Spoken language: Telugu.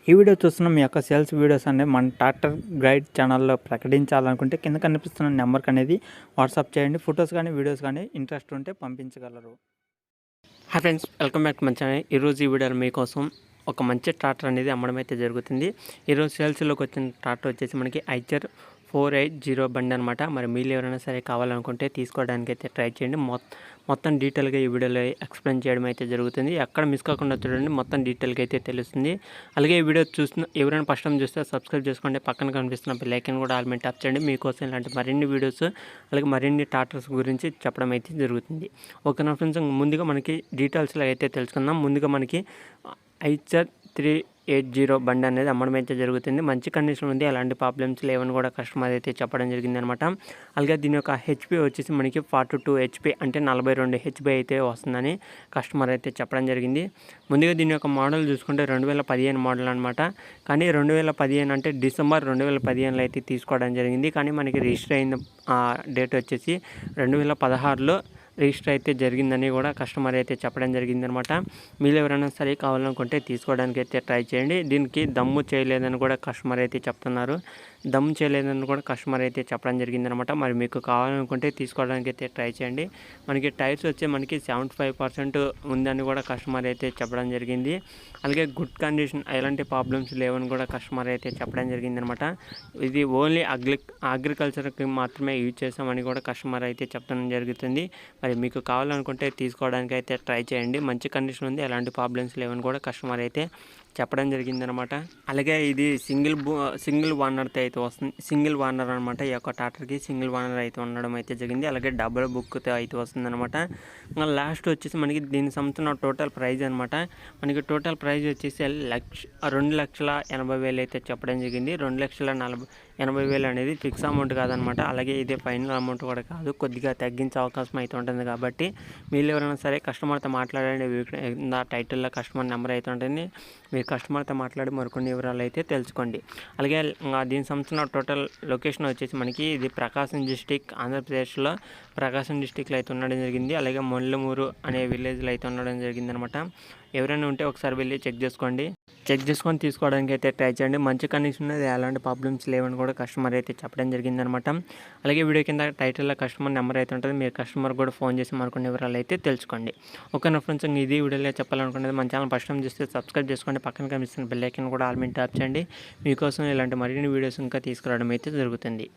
ఈ వీడియో చూస్తున్న మీ యొక్క సేల్స్ వీడియోస్ అనేవి మన ట్రాక్టర్ గైడ్ ఛానల్లో ప్రకటించాలనుకుంటే కింద కనిపిస్తున్న నెంబర్కి అనేది వాట్సాప్ చేయండి. ఫొటోస్ కానీ వీడియోస్ కానీ ఇంట్రెస్ట్ ఉంటే పంపించగలరు. Hi friends, welcome back to my channel. ఈరోజు ఈ వీడియోలో మీకోసం ఒక మంచి ట్రాక్టర్ అనేది అమ్మడం అయితే జరుగుతుంది. ఈరోజు సేల్స్లోకి వచ్చిన ట్రాక్టర్ వచ్చేసి మనకి ఐచర్ 480 బండి అనమాట. మరి మీరు ఎవరైనా సరే కావాలనుకుంటే తీసుకోవడానికి అయితే ట్రై చేయండి. మొత్తం డీటెయిల్గా ఈ వీడియోలో ఎక్స్ప్లెయిన్ చేయడం అయితే జరుగుతుంది. ఎక్కడ మిస్ కాకుండా చూడండి, మొత్తం డీటెయిల్గా అయితే తెలుస్తుంది. అలాగే ఈ వీడియో చూస్తున్న ఎవరైనా ఫస్ట్ టైం చూస్తే సబ్స్క్రైబ్ చేసుకోండి. పక్కన కనిపిస్తున్న బెల్ ఐకాన్ కూడా ఆల్ మీద ట్యాప్ చేయండి. మీకోసం ఇలాంటి మరిన్ని వీడియోస్ అలాగే మరిన్ని ట్రాక్టర్స్ గురించి చెప్పడం అయితే జరుగుతుంది. ఓకే నా ఫ్రెండ్స్, ముందుగా మనకి డీటెయిల్స్లో అయితే తెలుసుకుందాం. ముందుగా మనకి ఐచర్ 380 బండి అనేది అమ్మడం అయితే జరుగుతుంది. మంచి కండిషన్ ఉంది, ఎలాంటి ప్రాబ్లమ్స్ లేవని కూడా కస్టమర్ అయితే చెప్పడం జరిగింది అనమాట. అలాగే దీని యొక్క హెచ్పి వచ్చేసి మనకి 42 హెచ్పి అంటే 42 హెచ్పి అయితే వస్తుందని కస్టమర్ అయితే చెప్పడం జరిగింది. ముందుగా దీని యొక్క మోడల్ చూసుకుంటే 2015 మోడల్ అనమాట. కానీ 2015 అంటే డిసెంబర్ 2015లో అయితే తీసుకోవడం జరిగింది. కానీ మనకి రిజిస్టర్ అయిన డేట్ వచ్చేసి 2016లో రిజిస్టర్ అయితే జరిగిందని కూడా కస్టమర్ అయితే చెప్పడం జరిగిందనమాట. మీరు ఎవరైనా సరే కావాలనుకుంటే తీసుకోవడానికి అయితే ట్రై చేయండి. దీనికి దమ్ము చేయలేదని కూడా కస్టమర్ అయితే చెప్తున్నారు. దమ్ము చేయలేదని కూడా కస్టమర్ అయితే చెప్పడం జరిగిందనమాట. మరి మీకు కావాలనుకుంటే తీసుకోవడానికి అయితే ట్రై చేయండి. మనకి టైర్స్ వచ్చి మనకి 75% ఉందని కూడా కస్టమర్ అయితే చెప్పడం జరిగింది. అలాగే గుడ్ కండిషన్, ఎలాంటి ప్రాబ్లమ్స్ లేవని కూడా కస్టమర్ అయితే చెప్పడం జరిగిందనమాట. ఇది ఓన్లీ అగ్రికల్చర్కి మాత్రమే యూజ్ చేసామని కూడా కస్టమర్ అయితే చెప్పడం జరుగుతుంది. మరి మీకు కావాలనుకుంటే తీసుకోవడానికి అయితే ట్రై చేయండి. మంచి కండిషన్ ఉంది, ఎలాంటి ప్రాబ్లమ్స్ లేవని కూడా కస్టమర్ అయితే చెప్పడం జరిగిందనమాట. అలాగే ఇది సింగిల్ ఓనర్తో అయితే వస్తుంది. సింగిల్ ఓనర్ అనమాట. ఈ యొక్క ట్రాక్టర్కి సింగిల్ ఓనర్ అయితే ఉండడం అయితే జరిగింది. అలాగే డబుల్ బుక్తో అయితే వస్తుందన్నమాట. లాస్ట్ వచ్చేసి మనకి దీనికి సంబంధించిన టోటల్ ప్రైజ్ అనమాట. మనకి టోటల్ ప్రైజ్ వచ్చేసి 2,80,000 అయితే చెప్పడం జరిగింది. 2,80,000 అనేది ఫిక్స్ అమౌంట్ కాదనమాట. అలాగే ఇదే ఫైనల్ అమౌంట్ కూడా కాదు, కొద్దిగా తగ్గించే అవకాశం అయితే ఉంటుంది. కాబట్టి మీరు ఎవరైనా సరే కస్టమర్తో మాట్లాడండి. టైటిల్లో కస్టమర్ నెంబర్ అయితే ఉంటుంది. మీరు కస్టమర్తో మాట్లాడి మరికొన్ని వివరాలు అయితే తెలుసుకోండి. అలాగే దీనికి సంబంధించిన టోటల్ లొకేషన్ వచ్చేసి మనకి ఇది ప్రకాశం డిస్టిక్, ఆంధ్రప్రదేశ్లో ప్రకాశం డిస్టిక్లో అయితే ఉండడం జరిగింది. అలాగే మొల్లమూరు అనే విలేజ్లో అయితే ఉండడం జరిగింది అనమాట. ఎవరైనా ఉంటే ఒకసారి వెళ్ళి చెక్ చేసుకొని తీసుకోవడానికి అయితే ట్రై చేయండి. మంచి కండిషన్ ఉన్నది, ఎలాంటి ప్రాబ్లమ్స్ లేవని కూడా కస్టమర్ అయితే చెప్పడం జరిగిందనమాట. అలాగే వీడియో కింద టైటిల్లో కస్టమర్ నెంబర్ అయితే ఉంటుంది. మీరు కస్టమర్ కూడా ఫోన్ చేసి మరికొన్ని వివరాలు అయితే తెలుసుకోండి. ఓకే నా ఫ్రెండ్స్, ఇది వీడియోలో చెప్పాలనుకునేది మన ఛానల్ ఫస్ట్ టైం చూస్తే సబ్స్క్రైబ్ చేసుకోండి. పక్కన కనిపిస్తున్న బెల్ ఐకాన్ కూడా ఆల్ మీద ట్యాప్ చేయండి. మీకోసం ఇలాంటి మరిన్ని వీడియోస్ ఇంకా తీసుకురావడం అయితే జరుగుతుంది.